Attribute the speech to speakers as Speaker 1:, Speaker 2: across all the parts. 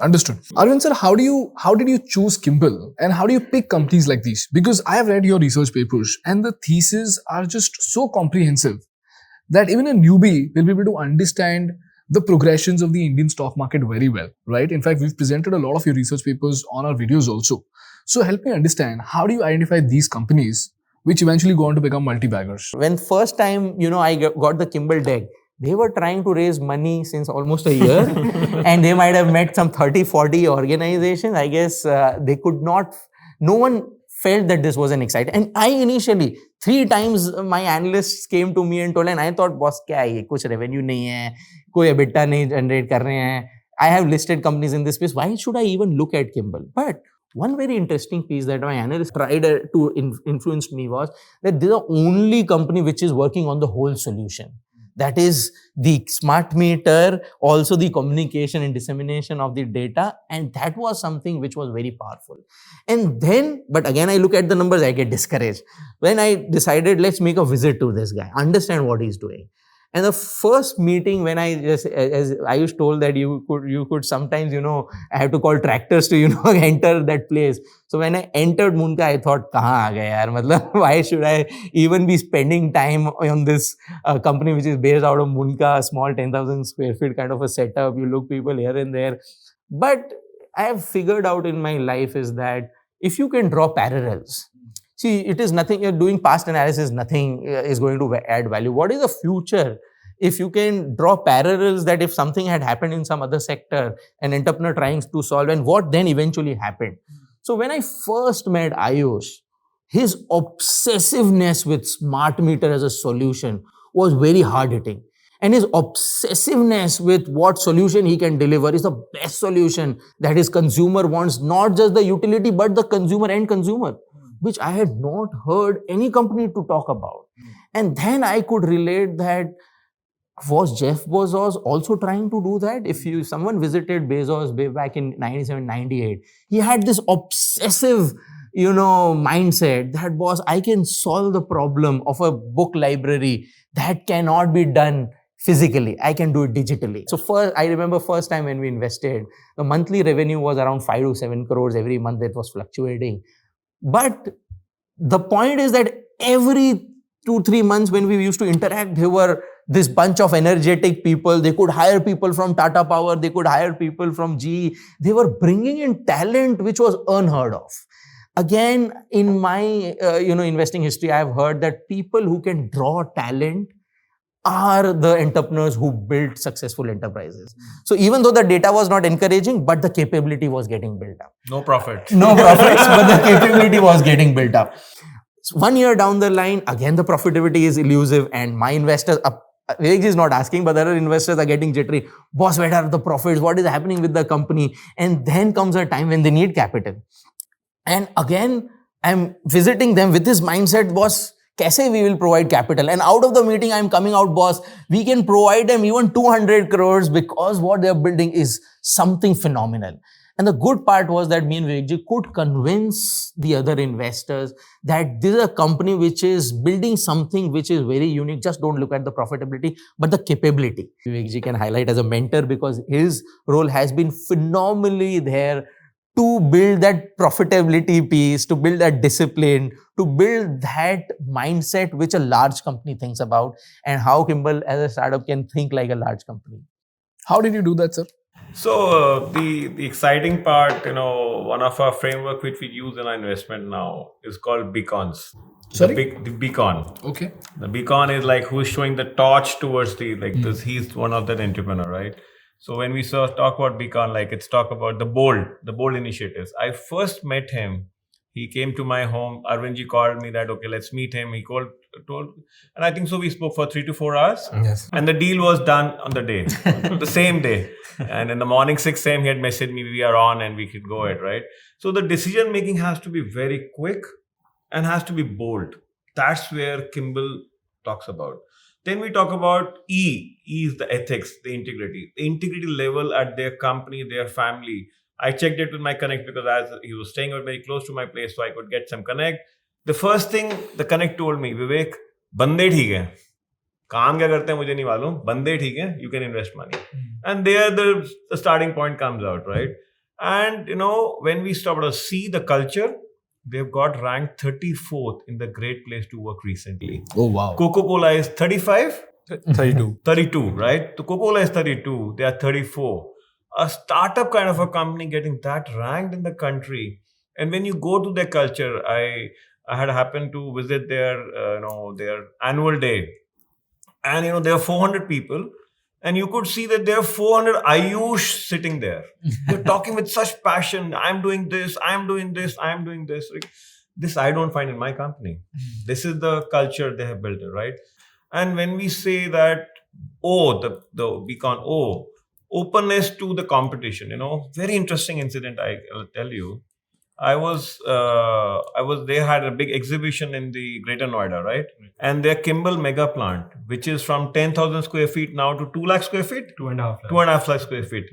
Speaker 1: Understood. Arvind sir, how did you choose Kimble and how do you pick companies like these? Because I have read your research papers and the theses are just so comprehensive that even a newbie will be able to understand the progressions of the Indian stock market very well, right? In fact, we've presented a lot of your research papers on our videos also. So help me understand, how do you identify these companies which eventually go on to become multi-baggers?
Speaker 2: When first time, I got the Kimble deck, they were trying to raise money since almost a year and they might have met some 30, 40 organizations. I guess they could not, no one felt that this was an exciting. And I initially, 3 times my analysts came to me and told, and I thought, boss, kya hai? Kuch revenue nahi hai, koi EBITDA nahi generate kar rahe hain. I have listed companies in this space. Why should I even look at Kimble? But one very interesting piece that my analyst tried to influence me was that this is the only company which is working on the whole solution. That is the smart meter, also the communication and dissemination of the data. And that was something which was very powerful. And then, but again, I look at the numbers, I get discouraged. When I decided, let's make a visit to this guy, understand what he's doing. And the first meeting, when I just, as Ayush told that you could sometimes, I have to call tractors to, enter that place. So when I entered Munka, I thought, kahan aa gaya yaar? Matlab, why should I even be spending time on this company which is based out of Munka, a small 10,000 square feet kind of a setup. You look people here and there. But I have figured out in my life is that if you can draw parallels, see, it is nothing, you're doing past analysis, nothing is going to add value. What is the future? If you can draw parallels that if something had happened in some other sector, an entrepreneur trying to solve, and what then eventually happened. So when I first met Ayush, his obsessiveness with smart meter as a solution was very hard hitting. And his obsessiveness with what solution he can deliver is the best solution that his consumer wants, not just the utility, but the consumer and consumer, which I had not heard any company to talk about. And then I could relate that, was Jeff Bezos also trying to do that? If someone visited Bezos way back in 97, 98, he had this obsessive, mindset that, boss, I can solve the problem of a book library that cannot be done physically. I can do it digitally. So I remember first time when we invested, the monthly revenue was around 5 to 7 crores every month. It was fluctuating. But the point is that every 2-3 months when we used to interact, there were this bunch of energetic people. They could hire people from Tata Power. They could hire people from GE. They were bringing in talent which was unheard of. Again, in my investing history, I've heard that people who can draw talent are the entrepreneurs who build successful enterprises. So even though the data was not encouraging, but the capability was getting built up.
Speaker 3: No profit.
Speaker 2: No profits, but the capability was getting built up. So 1 year down the line, again, the profitability is elusive and my investors, Vivek is not asking, but other investors are getting jittery. Boss, where are the profits? What is happening with the company? And then comes a time when they need capital. And again, I'm visiting them with this mindset, boss, kaise we will provide capital? And out of the meeting, I'm coming out, boss, we can provide them even 200 crores because what they're building is something phenomenal. And the good part was that me and Vivekji could convince the other investors that this is a company which is building something which is very unique. Just don't look at the profitability, but the capability. Vivekji can highlight as a mentor because his role has been phenomenally there to build that profitability piece, to build that discipline, to build that mindset which a large company thinks about, and how Kimble as a startup can think like a large company.
Speaker 1: How did you do that, sir?
Speaker 3: So the exciting part, one of our framework which we use in our investment now is called beacons.
Speaker 1: Sorry?
Speaker 3: The beacon.
Speaker 1: Okay.
Speaker 3: The beacon is like who's showing the torch towards this. He's one of that entrepreneur, right? So when we talk about beacon, like it's talk about the bold initiatives. I first met him. He came to my home. Arvindji called me that, okay, let's meet him. He told, and I think so we spoke for 3 to 4 hours.
Speaker 1: Yes.
Speaker 3: And the deal was done on the day, the same day. And in the morning 6 a.m. he had messaged me, we are on and we could go ahead, right? So the decision making has to be very quick and has to be bold. That's where Kimble talks about. Then we talk about E. E is the ethics, the integrity. The integrity level at their company, their family. I checked it with my connect because as he was staying very close to my place, so I could get some connect. The first thing the connect told me, Vivek, bande theek hai. काम क्या करते हैं मुझे नहीं मालूम, बंदे ठीक हैं, you can invest money. And there the starting point comes out, right? And when we started to see the culture, they've got ranked 34th in the Great Place to Work recently.
Speaker 1: Oh, wow.
Speaker 3: Coca-Cola is 35?
Speaker 1: 32.
Speaker 3: 32, right? So Coca-Cola is 32. They are 34. A startup kind of a company getting that ranked in the country. And when you go to their culture, I had happened to visit their annual day. And there are 400 people. And you could see that there are 400 Ayush sitting there. They're talking with such passion. I'm doing this, I'm doing this, I'm doing this. Like, this I don't find in my company. This is the culture they have built, right? And when we say that, the beacon, openness to the competition, very interesting incident, I'll tell you. They had a big exhibition in the Greater Noida, right? And their Kimble mega plant, which is from 10,000 square feet now to 2 lakh square feet, 2.5 lakh square feet,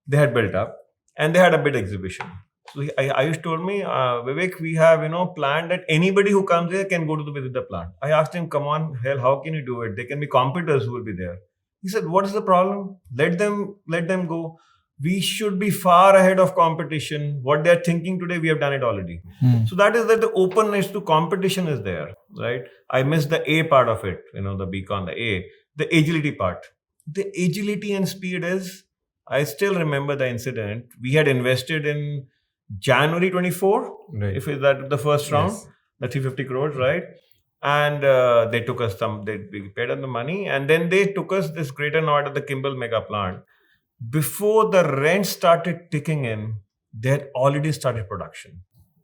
Speaker 3: they had built up, and they had a big exhibition. So Ayush told me, Vivek, we have, planned that anybody who comes here can go to visit the plant. I asked him, come on, hell, how can you do it? There can be competitors who will be there. He said, what is the problem? Let them go. We should be far ahead of competition. What they're thinking today, we have done it already. So that is that the openness to competition is there, right? I missed the A part of it, the beacon, the A, the agility part. The agility and speed is, I still remember the incident. We had invested in January 24,
Speaker 4: Right.
Speaker 3: if is that the first round,
Speaker 4: Yes.
Speaker 3: the 350 crores, right? And they took us we paid them the money, and then they took us this Greater Noida, the Kimble mega plant. Before the rent started ticking in, they had already started production.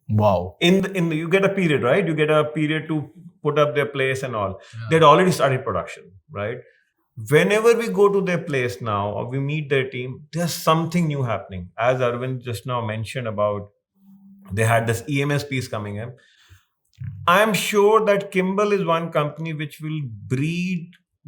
Speaker 1: Wow.
Speaker 3: You get a period, right? You get a period to put up their place and all. They'd already started production, right? Whenever we go to their place now or we meet their team, there's something new happening. As Arvind just now mentioned about, they had this EMS piece coming in. I'm sure that Kimble is one company which will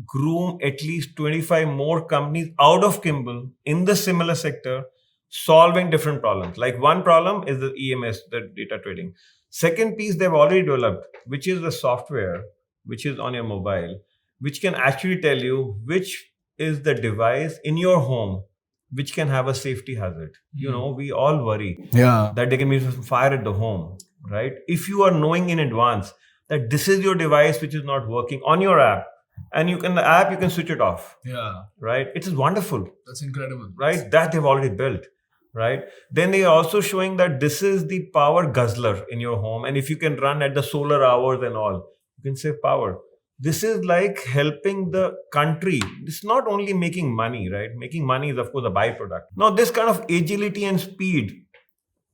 Speaker 3: groom at least 25 more companies out of Kimble in the similar sector, solving different problems. Like one problem is the EMS, the data trading. Second piece they've already developed, which is the software, which is on your mobile, which can actually tell you which is the device in your home which can have a safety hazard. We all worry that there can be some fire at the home, right? If you are knowing in advance that this is your device which is not working on your app, and you can switch it off.
Speaker 1: Yeah.
Speaker 3: Right? It is wonderful.
Speaker 1: That's incredible.
Speaker 3: Right? That they've already built. Right? Then they are also showing that this is the power guzzler in your home. And if you can run at the solar hours and all, you can save power. This is like helping the country. It's not only making money, right? Making money is, of course, a byproduct. Now, this kind of agility and speed,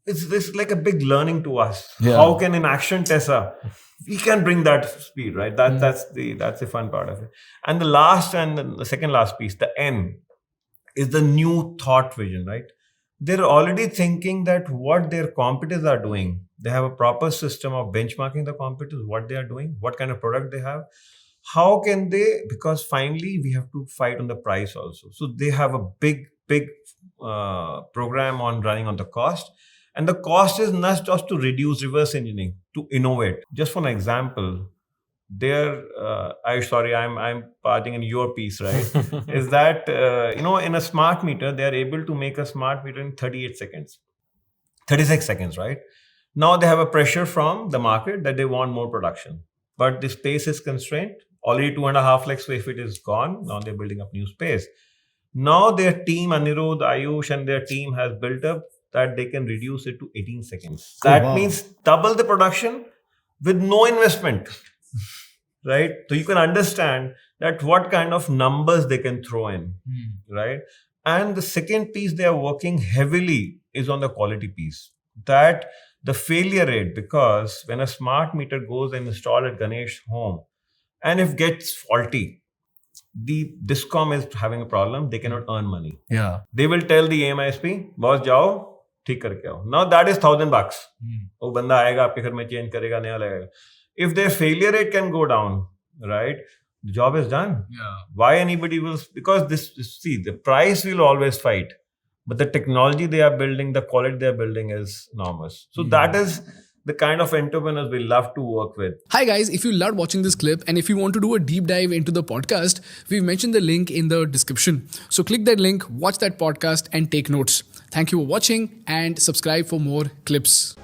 Speaker 3: it's like a big learning to us.
Speaker 1: Yeah.
Speaker 3: How can in action, Tessa, we can bring that speed, right? That's the fun part of it. And the last and the second last piece, the N, is the new thought vision, right? They're already thinking that what their competitors are doing, they have a proper system of benchmarking the competitors, what they are doing, what kind of product they have. How can they, because finally we have to fight on the price also. So they have a big program on running on the cost. And the cost is not just to reduce reverse engineering, to innovate. Just for an example, I'm parting in your piece, right? Is that, in a smart meter, they are able to make a smart meter in 38 seconds, 36 seconds, right? Now they have a pressure from the market that they want more production. But the space is constrained. Already 2.5 lakh square feet is gone. Now they're building up new space. Now their team, Anirudh, Ayush, and their team has built up that they can reduce it to 18 seconds. That means double the production with no investment, right? So you can understand that what kind of numbers they can throw in, right? And the second piece they are working heavily is on the quality piece. That the failure rate, because when a smart meter goes and installed at Ganesh's home, and if gets faulty, the Discom is having a problem, they cannot earn money.
Speaker 1: Yeah.
Speaker 3: They will tell the AMISP, boss jao, ठीक करके आओ. Now that is $1,000. वो बंदा आएगा आपके घर में change करेगा, नया लगेगा. If their failure rate can go down, right, the job is done.
Speaker 1: Yeah.
Speaker 3: Why anybody will, because the price will always fight, but the technology they are building, the quality they are building is enormous. So that is the kind of entrepreneurs we love to work with.
Speaker 1: Hi guys, if you loved watching this clip and if you want to do a deep dive into the podcast, we've mentioned the link in the description. So click that link, watch that podcast and take notes. Thank you for watching and subscribe for more clips.